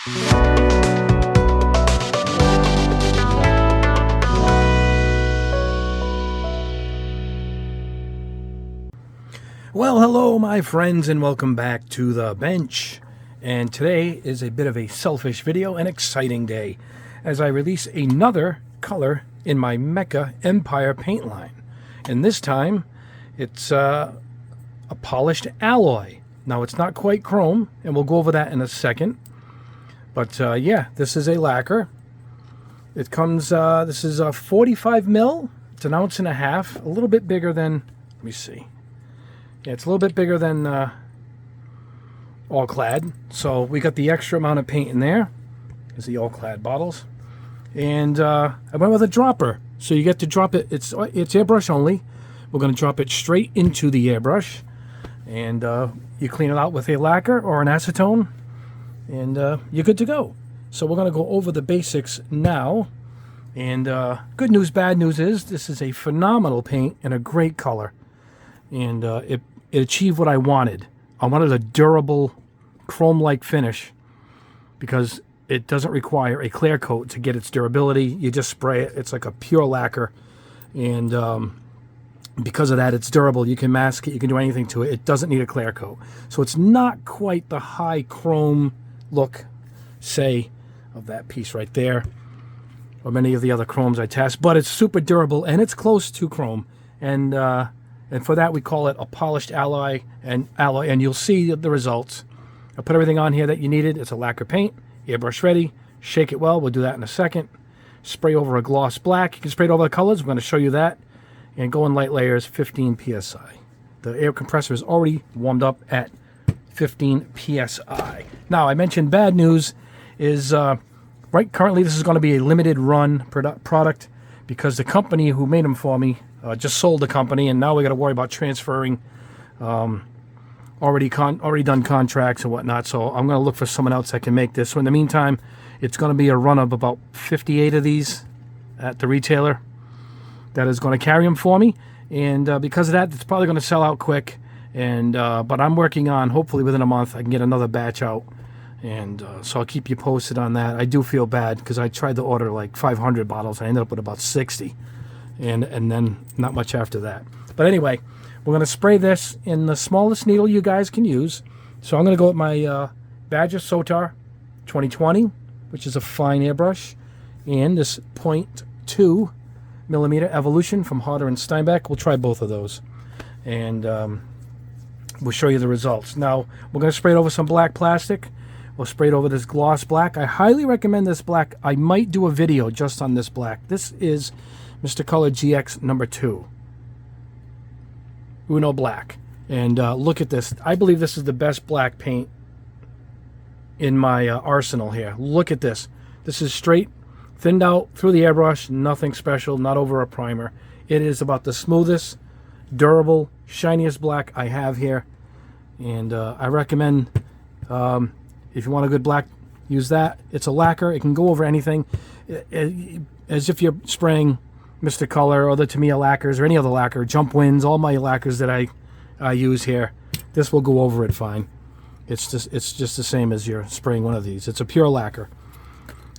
Well, hello my friends, and welcome back to the bench. And today is a bit of a selfish video, an exciting day, as I release another color in my Mecha Empire paint line. And this time, it's a polished alloy. Now, it's not quite chrome, and we'll go over that in a second. But yeah, this is a lacquer. It comes, this is a 45 mil. It's an ounce and a half, a little bit bigger than, let me see. Yeah, it's a little bit bigger than All Clad. So we got the extra amount of paint in there. There's the All Clad bottles. And I went with a dropper. So you get to drop it. It's airbrush only. We're going to drop it straight into the airbrush. And you clean it out with a lacquer or an acetone. And you're good to go. So we're going to go over the basics now. And good news, bad news is this is a phenomenal paint and a great color. And it achieved what I wanted. I wanted a durable, chrome-like finish because it doesn't require a clear coat to get its durability. You just spray it. It's like a pure lacquer. And because of that, it's durable. You can mask it. You can do anything to it. It doesn't need a clear coat. So it's not quite the high chrome look, say, of that piece right there, or many of the other chromes I test. But it's super durable, and it's close to chrome. And for that, we call it a polished alloy, and you'll see the results. I put everything on here that you needed. It's a lacquer paint, airbrush ready. Shake it well. We'll do that in a second. Spray over a gloss black. You can spray it over the colors. I'm going to show you that. And go in light layers, 15 psi. The air compressor is already warmed up at 15 psi. Now, I mentioned bad news is currently this is going to be a limited run product because the company who made them for me just sold the company, and now we got to worry about transferring already done contracts and whatnot. So I'm going to look for someone else that can make this. So in the meantime, it's going to be a run of about 58 of these at the retailer that is going to carry them for me. And because of that, it's probably going to sell out quick. And but I'm working on, hopefully within a month, I can get another batch out. And so I'll keep you posted on that. I do feel bad because I tried to order like 500 bottles. I ended up with about 60. And then not much after that. But anyway, we're going to spray this in the smallest needle you guys can use. So I'm going to go with my Badger Sotar 2020, which is a fine airbrush, and this 0.2 millimeter Evolution from Harder and Steinbeck. We'll try both of those, and we'll show you the results. Now, we're going to spray it over some black plastic. We'll spray it over this gloss black. I highly recommend this black. I might do a video just on this black. This is Mr. Color GX number 2. Uno Black. And look at this. I believe this is the best black paint in my arsenal here. Look at this. This is straight, thinned out through the airbrush. Nothing special, not over a primer. It is about the smoothest, durable, shiniest black I have here. And I recommend, if you want a good black, use that. It's a lacquer. It can go over anything. As if you're spraying Mr. Color or the Tamiya lacquers or any other lacquer, Jump Winds, all my lacquers that I use here, this will go over it fine. It's just the same as you're spraying one of these. It's a pure lacquer.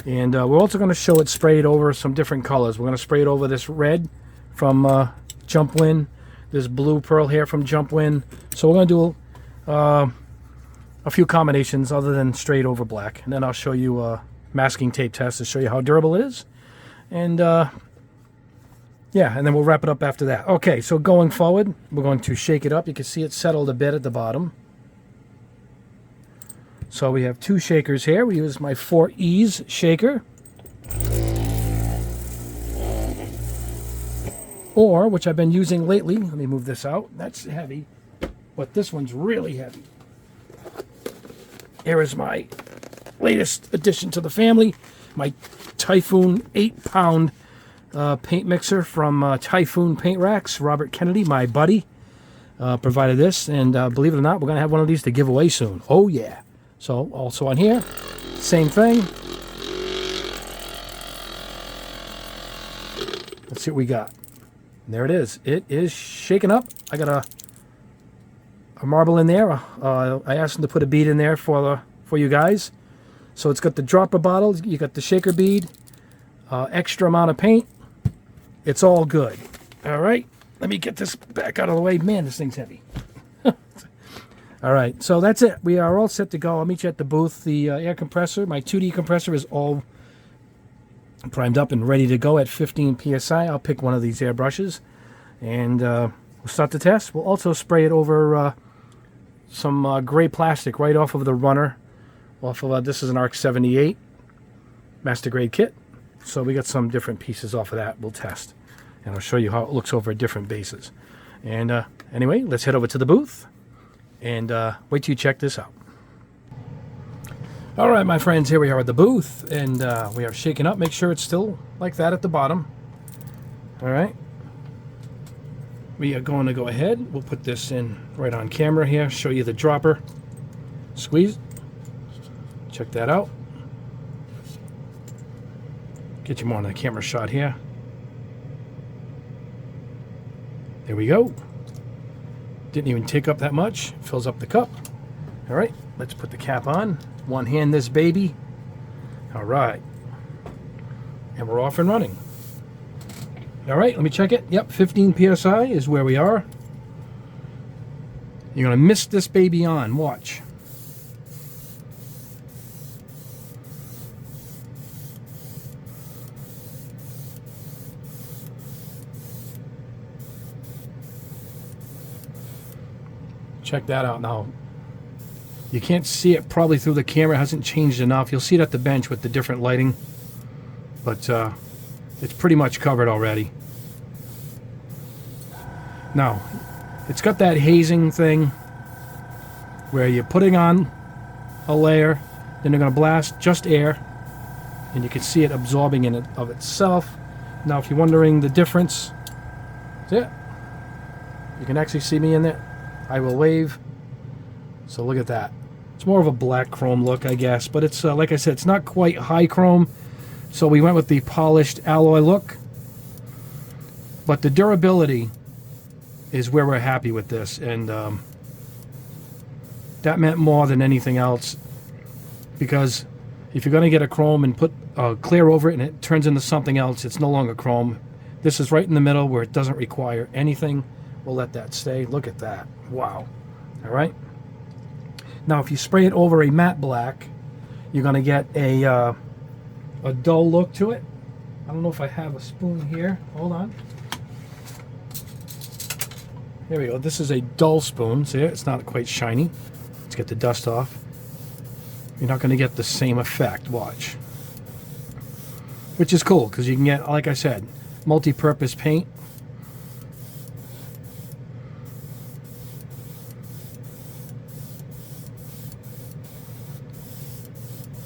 And we're also going to show it sprayed over some different colors. We're going to spray it over this red from Jump Wind, this blue pearl here from Jump Wind. So we're going to do a few combinations other than straight over black. And then I'll show you a masking tape test to show you how durable it is. And yeah, and then we'll wrap it up after that. Okay, so going forward, we're going to shake it up. You can see it settled a bit at the bottom. So we have 2 shakers here. We use my 4Es shaker. Or, which I've been using lately, let me move this out. That's heavy, but this one's really heavy. Here is my latest addition to the family, my Typhoon 8-pound paint mixer from Typhoon Paint Racks. Robert Kennedy, my buddy, provided this, and believe it or not, we're going to have one of these to give away soon. Oh yeah. So also on here, same thing. Let's see what we got. And there it is. It is shaken up. I got a marble in there. I asked them to put a bead in there for you guys. So it's got the dropper bottle, you got the shaker bead, extra amount of paint. It's all good. All right, let me get this back out of the way. Man, this thing's heavy. All right, so that's it. We are all set to go. I'll meet you at the booth. The air compressor, my 2D compressor, is all primed up and ready to go at 15 psi. I'll pick one of these airbrushes and we'll start the test. We'll also spray it over some gray plastic right off of the runner. Off of this is an ARC 78 master grade kit. So we got some different pieces off of that we'll test. And I'll show you how it looks over different bases. And anyway, let's head over to the booth and wait till you check this out. All right, my friends, here we are at the booth, and we are shaking up. Make sure it's still like that at the bottom. All right. We are going to go ahead. We'll put this in right on camera here, show you the dropper. Squeeze. Check that out. Get you more on the camera shot here. There we go. Didn't even take up that much. Fills up the cup. All right, let's put the cap on. One hand this baby. All right. And we're off and running. All right, let me check it. Yep, 15 psi is where we are. You're going to miss this baby on. Watch. Check that out now. You can't see it probably through the camera. It hasn't changed enough. You'll see it at the bench with the different lighting. But it's pretty much covered already. Now, it's got that hazing thing where you're putting on a layer, then they're going to blast just air, and you can see it absorbing in it of itself. Now, if you're wondering the difference, that's it. You can actually see me in there. I will wave. So look at that. It's more of a black chrome look, I guess, but it's like I said, it's not quite high chrome, so we went with the polished alloy look. But the durability is where we're happy with this, and that meant more than anything else, because if you're going to get a chrome and put clear over it and it turns into something else, it's no longer chrome. This is right in the middle where it doesn't require anything. We'll let that stay. Look at that. Wow. All right. Now, if you spray it over a matte black, you're going to get a dull look to it. I don't know if I have a spoon here. Hold on. There we go. This is a dull spoon. See, it's not quite shiny. Let's get the dust off. You're not going to get the same effect. Watch. Which is cool, because you can get, like I said, multi-purpose paint.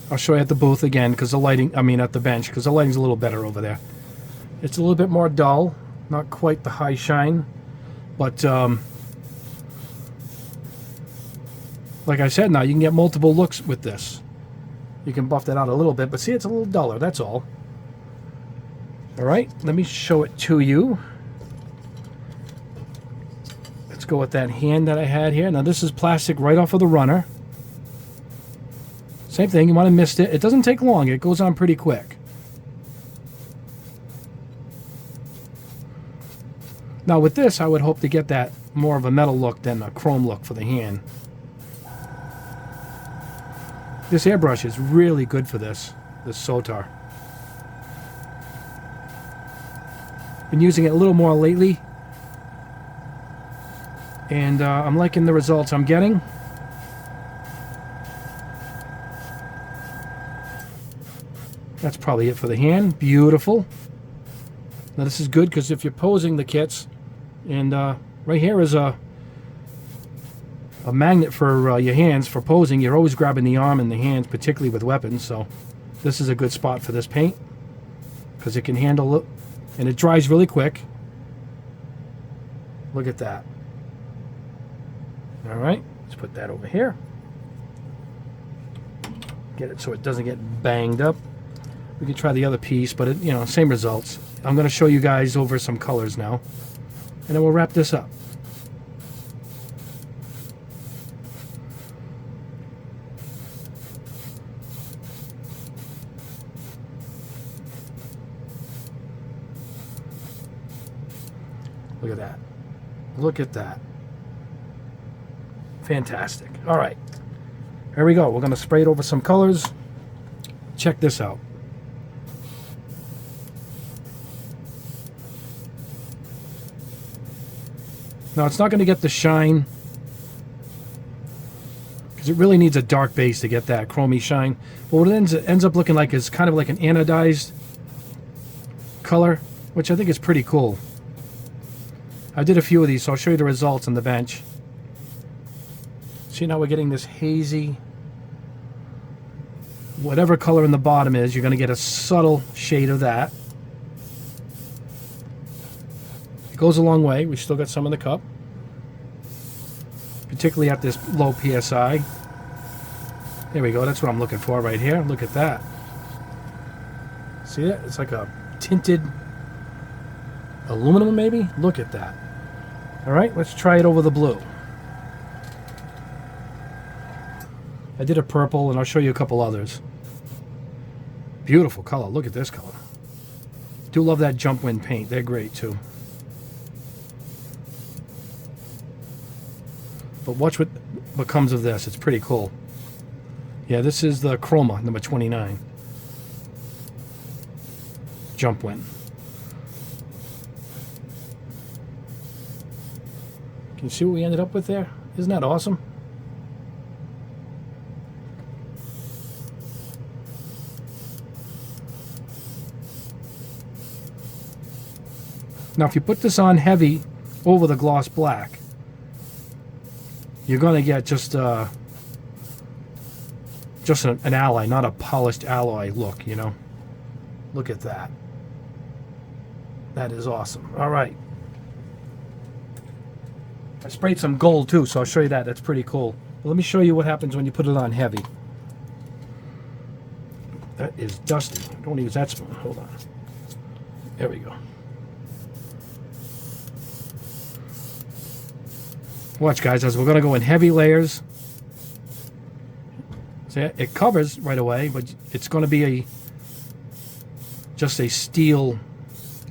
I'll show you at the booth again, because the lighting, at the bench, because the lighting's a little better over there. It's a little bit more dull, not quite the high shine, but like I said, now you can get multiple looks with this. You can buff that out a little bit, but see, it's a little duller, that's all. All right, let me show it to you. Let's go with that hand that I had here. Now this is plastic right off of the runner. Same thing, you might have missed it. It doesn't take long, it goes on pretty quick. Now with this, I would hope to get that more of a metal look than a chrome look for the hand. This airbrush is really good for this Sotar. Been using it a little more lately, and I'm liking the results I'm getting. That's probably it for the hand. Beautiful. Now this is good because if you're posing the kits, and right here is a magnet for your hands for posing. You're always grabbing the arm and the hands, particularly with weapons. So this is a good spot for this paint because it can handle it, and it dries really quick. Look at that. All right, let's put that over here. Get it so it doesn't get banged up. We can try the other piece, but it, same results. I'm going to show you guys over some colors now, and then we'll wrap this up. Look at that. Look at that. Fantastic. All right. Here we go. We're going to spray it over some colors. Check this out. Now, it's not going to get the shine, because it really needs a dark base to get that chromy shine. But what it ends up looking like is kind of like an anodized color, which I think is pretty cool. I did a few of these, so I'll show you the results on the bench. See, now we're getting this hazy, whatever color in the bottom is, you're going to get a subtle shade of that. It goes a long way. We still got some in the cup, particularly at this low PSI. There we go. That's what I'm looking for right here. Look at that. See it? It's like a tinted aluminum, maybe? Look at that. All right, let's try it over the blue. I did a purple, and I'll show you a couple others. Beautiful color. Look at this color. Do love that jump wind paint. They're great, too. But watch what comes of this. It's pretty cool. Yeah, this is the Chroma, number 29. Jump wind. Can you see what we ended up with there? Isn't that awesome? Now, if you put this on heavy over the gloss black, you're going to get just an alloy, not a polished alloy look, you know. Look at that. That is awesome. All right. I sprayed some gold too, so I'll show you that. That's pretty cool. But let me show you what happens when you put it on heavy. That is dusty. Don't use that spoon. Hold on. There we go. Watch, guys, as we're going to go in heavy layers. See, it covers right away, but it's going to be just a steel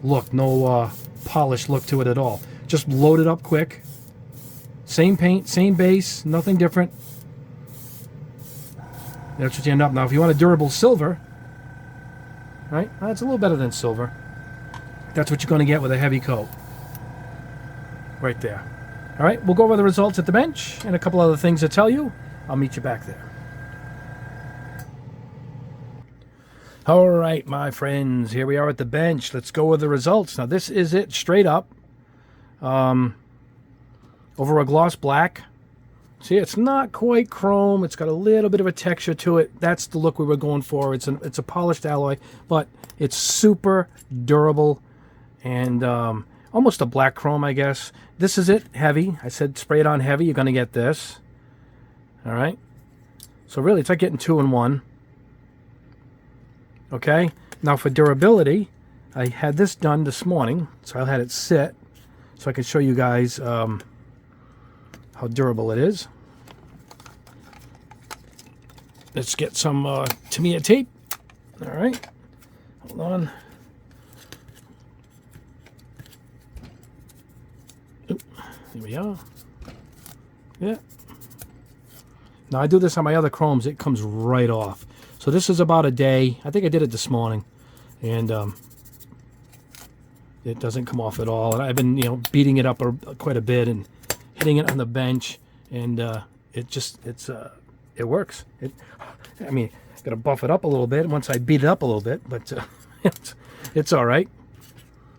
look, no polished look to it at all. Just load it up quick. Same paint, same base, nothing different. That's what you end up. Now, if you want a durable silver, right, that's a little better than silver. That's what you're going to get with a heavy coat. Right there. All right, we'll go over the results at the bench and a couple other things to tell you. I'll meet you back there. All right, my friends, here we are at the bench. Let's go with the results. Now, this is it straight up. Over a gloss black. See, it's not quite chrome. It's got a little bit of a texture to it. That's the look we were going for. It's a polished alloy, but it's super durable and almost a black chrome, I guess. This is it, heavy. I said spray it on heavy. You're going to get this. All right. So really, it's like getting 2 in 1. Okay. Now for durability, I had this done this morning, so I had it sit so I could show you guys how durable it is. Let's get some Tamiya tape. All right. Hold on. Oop, here we are. Yeah. Now I do this on my other chromes. It comes right off. So this is about a day. I think I did it this morning. And it doesn't come off at all. And I've been, beating it up quite a bit and hitting it on the bench, and it works. I mean, got to buff it up a little bit once I beat it up a little bit, but it's all right.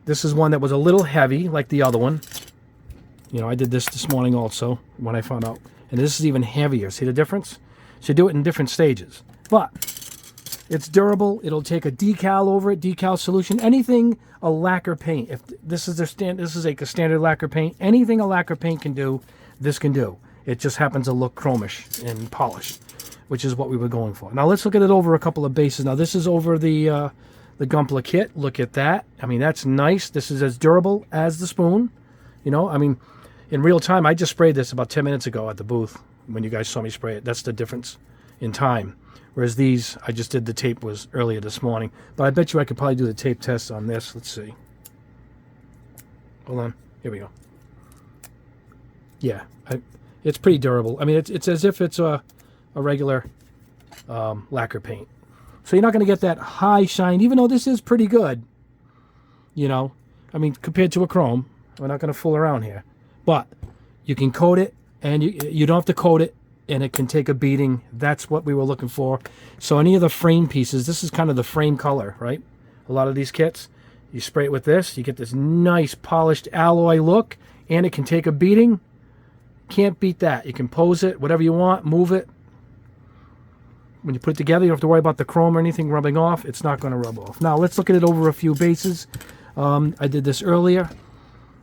This is one that was a little heavy, like the other one. I did this morning also when I found out, and this is even heavier. See the difference? So you do it in different stages, but it's durable. It'll take a decal over it, decal solution, anything a lacquer paint. If this is like a standard lacquer paint, anything a lacquer paint can do, this can do. It just happens to look chromish and polished, which is what we were going for. Now let's look at it over a couple of bases. Now this is over the Gunpla kit. Look at that. I mean, that's nice. This is as durable as the spoon. I mean, in real time, I just sprayed this about 10 minutes ago at the booth when you guys saw me spray it. That's the difference in time. Whereas these, I just did the tape was earlier this morning. But I bet you I could probably do the tape test on this. Let's see. Hold on. Here we go. Yeah, it's pretty durable. I mean, it's as if it's a regular lacquer paint. So you're not going to get that high shine, even though this is pretty good. You know, I mean, compared to a chrome, we're not going to fool around here. But you can coat it, and you don't have to coat it, and it can take a beating. That's what we were looking for. So any of the frame pieces, this is kind of the frame color, right? A lot of these kits, you spray it with this, you get this nice polished alloy look, and it can take a beating. Can't beat that. You can pose it, whatever you want, move it. When you put it together, you don't have to worry about the chrome or anything rubbing off. It's not going to rub off. Now, let's look at it over a few bases. I did this earlier,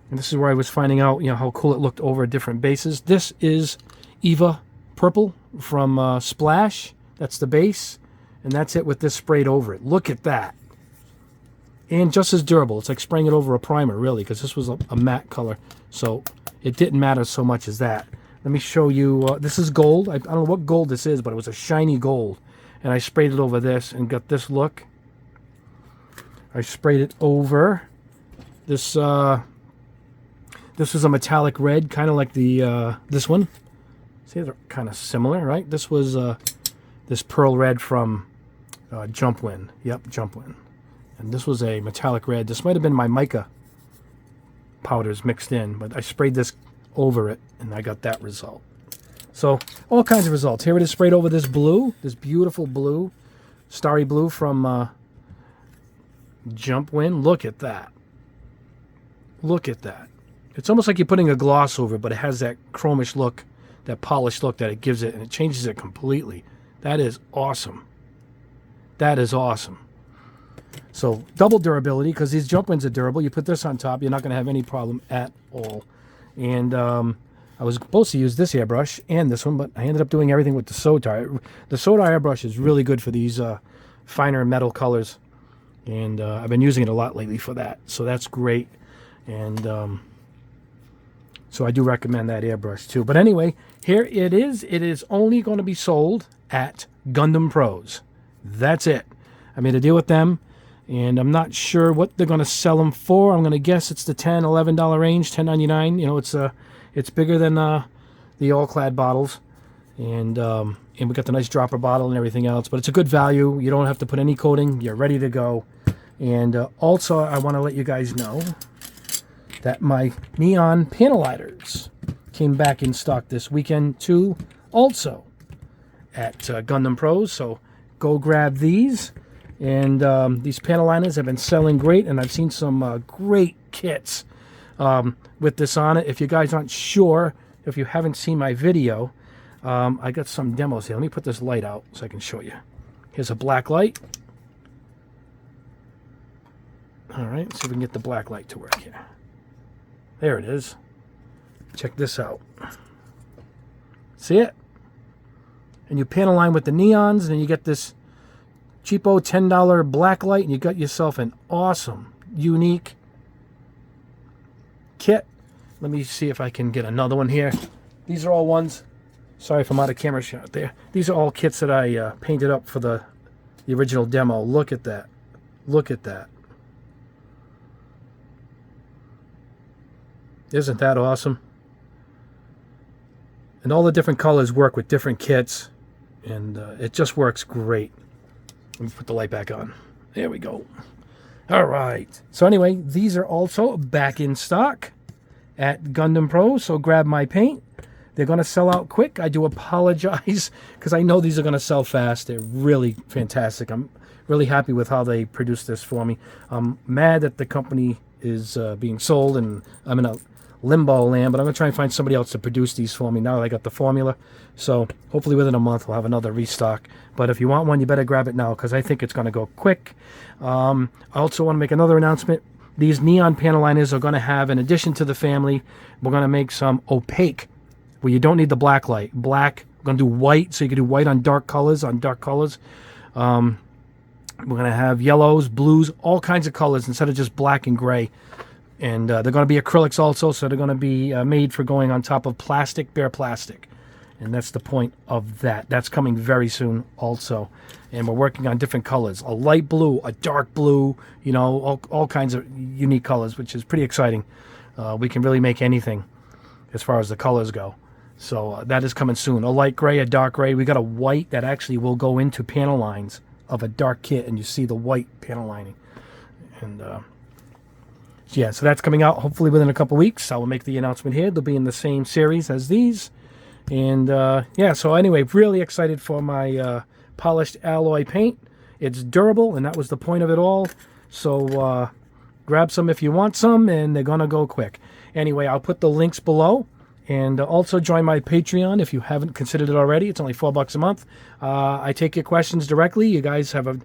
and this is where I was finding out, you know, how cool it looked over different bases. This is Eva Purple from Splash. That's the base, and that's it with this sprayed over it. Look at that. And just as durable. It's like spraying it over a primer, really, because this was a matte color. So it didn't matter so much as that. Let me show you. This is gold. I don't know what gold this is, but it was a shiny gold. And I sprayed it over this and got this look. I sprayed it over this. This was a metallic red, kind of like the this one. See, they're kind of similar, right? This was this pearl red from Jumpwind. Yep, Jumpwind. And this was a metallic red. This might have been my mica powders mixed in, but I sprayed this over it, and I got that result. So all kinds of results. Here it is sprayed over this blue, this beautiful blue, starry blue from Jumpwind. Look at that. Look at that. It's almost like you're putting a gloss over it, but it has that chromish look, that polished look that it gives it, and it changes it completely. That is awesome. That is awesome. So double durability, because these Jumpwinds are durable. You put this on top, you're not going to have any problem at all. And I was supposed to use this airbrush and this one, but I ended up doing everything with the Soda. The Soda airbrush is really good for these finer metal colors, and I've been using it a lot lately for that. So that's great, and so I do recommend that airbrush too. But anyway, here it is. It is only going to be sold at Gundam Pros. That's it. I made a deal with them, and I'm not sure what they're going to sell them for. I'm going to guess it's the $10, $11 range, $10.99. You know, it's bigger than the all-clad bottles, and we got the nice dropper bottle and everything else. But it's a good value. You don't have to put any coating. You're ready to go. And also, I want to let you guys know that my neon panel lighters came back in stock this weekend too, also at Gundam Pros. So go grab these. And these panel liners have been selling great, and I've seen some great kits with this on it. If you guys aren't sure, if you haven't seen my video, I got some demos here. Let me put this light out so I can show you. Here's a black light. All right, let's see if we can get the black light to work here. There it is. Check this out. See it? And you panel line with the neons, and then you get this cheapo $10 black light, and you got yourself an awesome, unique kit. Let me see if I can get another one here. These are all ones. Sorry if I'm out of camera shot there. These are all kits that I painted up for the original demo. Look at that. Look at that. Isn't that awesome? And all the different colors work with different kits, and it just works great. Let me put the light back on. There we go. All right. So anyway, these are also back in stock at Gundam Pro, so grab my paint. They're going to sell out quick. I do apologize because I know these are going to sell fast. They're really fantastic. I'm really happy with how they produced this for me. I'm mad that the company is being sold, and I'm in a limbo land, but I'm going to try and find somebody else to produce these for me now that I got the formula. So hopefully within a month we'll have another restock. But if you want one, you better grab it now, because I think it's going to go quick. I also want to make another announcement. These neon panel liners are going to have, in addition to the family, we're going to make some opaque, where you don't need the black light. Black, we're going to do white, so you can do white on dark colors, we're going to have yellows, blues, all kinds of colors instead of just black and gray. And they're going to be acrylics also, so they're going to be made for going on top of plastic, bare plastic. And that's the point of that. That's coming very soon also. And we're working on different colors. A light blue, a dark blue, you know, all kinds of unique colors, which is pretty exciting. we can really make anything as far as the colors go. So that is coming soon. A light gray, a dark gray. We got a white that actually will go into panel lines of a dark kit, and you see the white panel lining. And yeah, so that's coming out hopefully within a couple weeks. I will make the announcement here. They'll be in the same series as these. And yeah, so anyway, really excited for my polished alloy paint. It's durable, and that was the point of it all. So grab some if you want some, and they're gonna go quick. Anyway, I'll put the links below, and also join my Patreon if you haven't considered it already. It's only $4 a month. I take your questions directly. You guys have a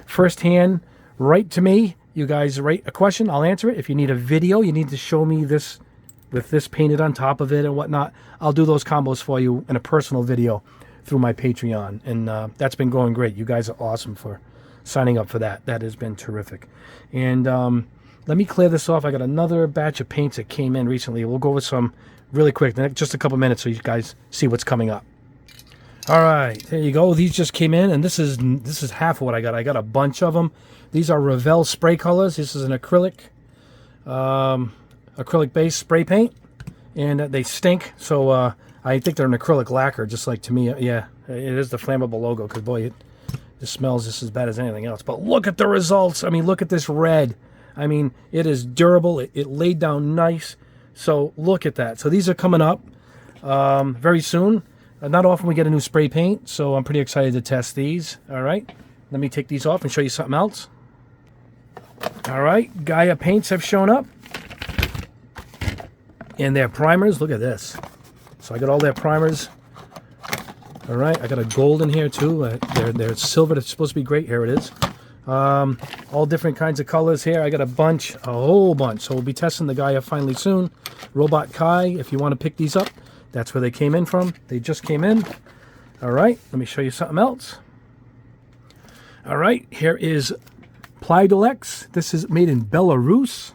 first-hand right to me. You guys write a question, I'll answer it. If you need a video, you need to show me this with this painted on top of it and whatnot, I'll do those combos for you in a personal video through my Patreon. And that's been going great. You guys are awesome for signing up for that. That has been terrific. And let me clear this off. I got another batch of paints that came in recently. We'll go over some really quick, just a couple minutes so you guys see what's coming up. All right, there you go. These just came in, and this is half of what I got. I got a bunch of them. These are Revell spray colors. This is an acrylic-based spray paint, and they stink. So I think they're an acrylic lacquer, just like to me. Yeah, it is the flammable logo, because boy, it smells just as bad as anything else. But look at the results. I mean, look at this red. I mean, it is durable. It laid down nice. So look at that. So these are coming up very soon. Not often we get a new spray paint, so I'm pretty excited to test these. All right, let me take these off and show you something else. All right, Gaia paints have shown up, and their primers. Look at this. So I got all their primers. All right, I got a gold in here too. They're silver. It's supposed to be great. Here it is. All different kinds of colors here. I got a whole bunch. So we'll be testing the Gaia finally soon. Robot Kai, if you want to pick these up, that's where they came in from. They just came in. All right, let me show you something else. All right, here is Plaidolex. This is made in Belarus.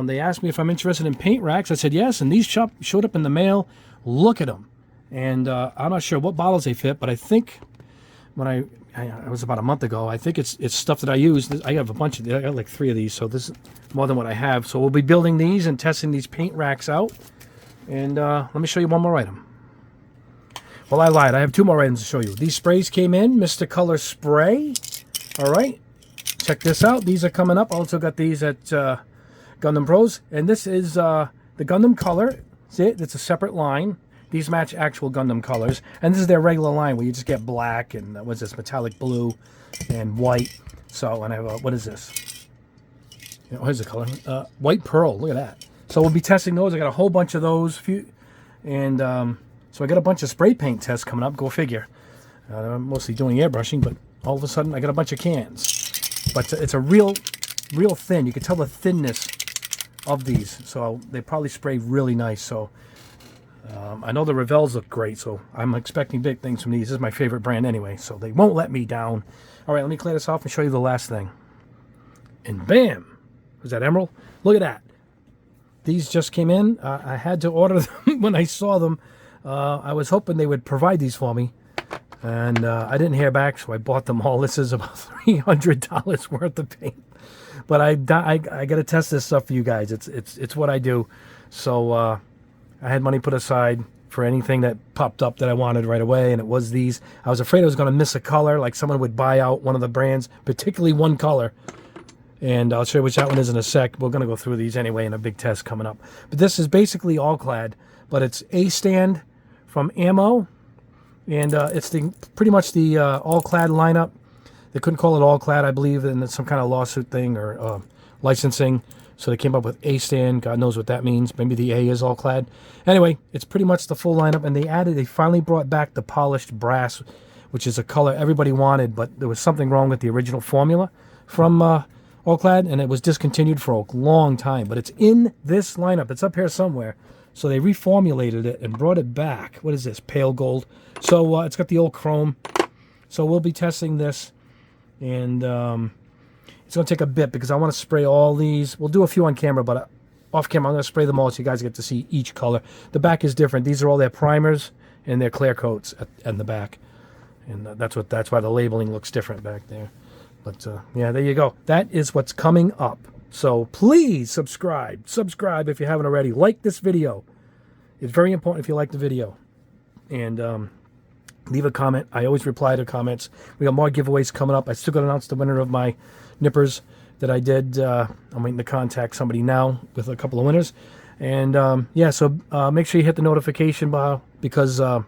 They asked me if I'm interested in paint racks. I said yes, and these showed up in the mail. Look at them. And I'm not sure what bottles they fit, but I think when it was about a month ago, I think it's stuff that I use. I have a bunch of, I got like 3 of these, so this is more than what I have. So we'll be building these and testing these paint racks out. And let me show you one more item. Well, I lied. I have 2 more items to show you. These sprays came in, Mr. Color Spray. All right, check this out. These are coming up. Also got these at Gundam Pros. And this is the Gundam Color. See it? It's a separate line. These match actual Gundam colors. And this is their regular line where you just get black and what's this, metallic blue and white. So, and I have a, what is this? Here's the color. White Pearl. Look at that. So we'll be testing those. I got a whole bunch of those. And so I got a bunch of spray paint tests coming up. Go figure. I'm mostly doing airbrushing, but all of a sudden I got a bunch of cans. But it's a real thin. You can tell the thinness of these. So they probably spray really nice. So I know the Revells look great, so I'm expecting big things from these. This is my favorite brand anyway, so they won't let me down. All right, let me clear this off and show you the last thing. And bam! Was that emerald? Look at that. These just came in. I had to order them when I saw them. I was hoping they would provide these for me, and I didn't hear back, so I bought them all. This is about $300 worth of paint. But I got to test this stuff for you guys. It's what I do. So I had money put aside for anything that popped up that I wanted right away, and it was these. I was afraid I was going to miss a color, like someone would buy out one of the brands, particularly one color. And I'll show you which that one is in a sec. We're going to go through these anyway in a big test coming up. But this is basically all-clad, but it's A-Stand from Ammo, and it's pretty much the all-clad lineup. They couldn't call it all-clad, I believe, and it's some kind of lawsuit thing or licensing. So they came up with A-Stand. God knows what that means. Maybe the A is all-clad. Anyway, it's pretty much the full lineup, and they finally brought back the polished brass, which is a color everybody wanted, but there was something wrong with the original formula from all-clad, and it was discontinued for a long time. But it's in this lineup. It's up here somewhere. So they reformulated it and brought it back. What is this? Pale gold. So it's got the old chrome. So we'll be testing this, and it's going to take a bit because I want to spray all these. We'll do a few on camera, but off camera I'm going to spray them all so you guys get to see each color. The back is different. These are all their primers and their clear coats at the back. And that's why the labeling looks different back there. But yeah, there you go. That is what's coming up. So please subscribe. Subscribe if you haven't already. Like this video. It's very important if you like the video. And leave a comment. I always reply to comments. We got more giveaways coming up. I still got to announce the winner of my nippers that I did. I'm waiting to contact somebody now with a couple of winners. And yeah, so make sure you hit the notification bell, because I'm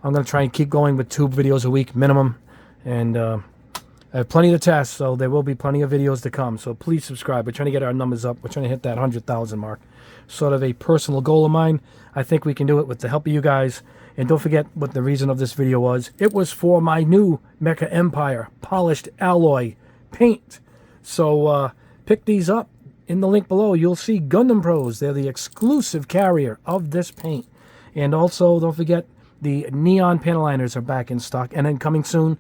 going to try and keep going with 2 videos a week minimum. And I have plenty to test, so there will be plenty of videos to come. So please subscribe. We're trying to get our numbers up. We're trying to hit that 100,000 mark. Sort of a personal goal of mine. I think we can do it with the help of you guys. And don't forget what the reason of this video was. It was for my new Mecha Empire polished alloy paint. So pick these up. In the link below, you'll see Gundam Pros. They're the exclusive carrier of this paint. And also, don't forget, the neon panel liners are back in stock. And then coming soon,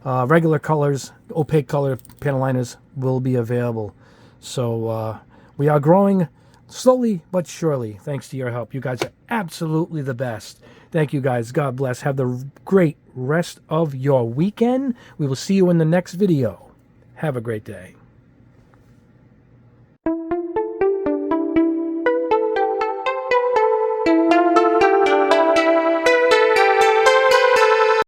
regular colors, opaque color panel liners will be available. So we are growing slowly but surely, thanks to your help. You guys are absolutely the best. Thank you guys. God bless. Have the great rest of your weekend. We will see you in the next video. Have a great day.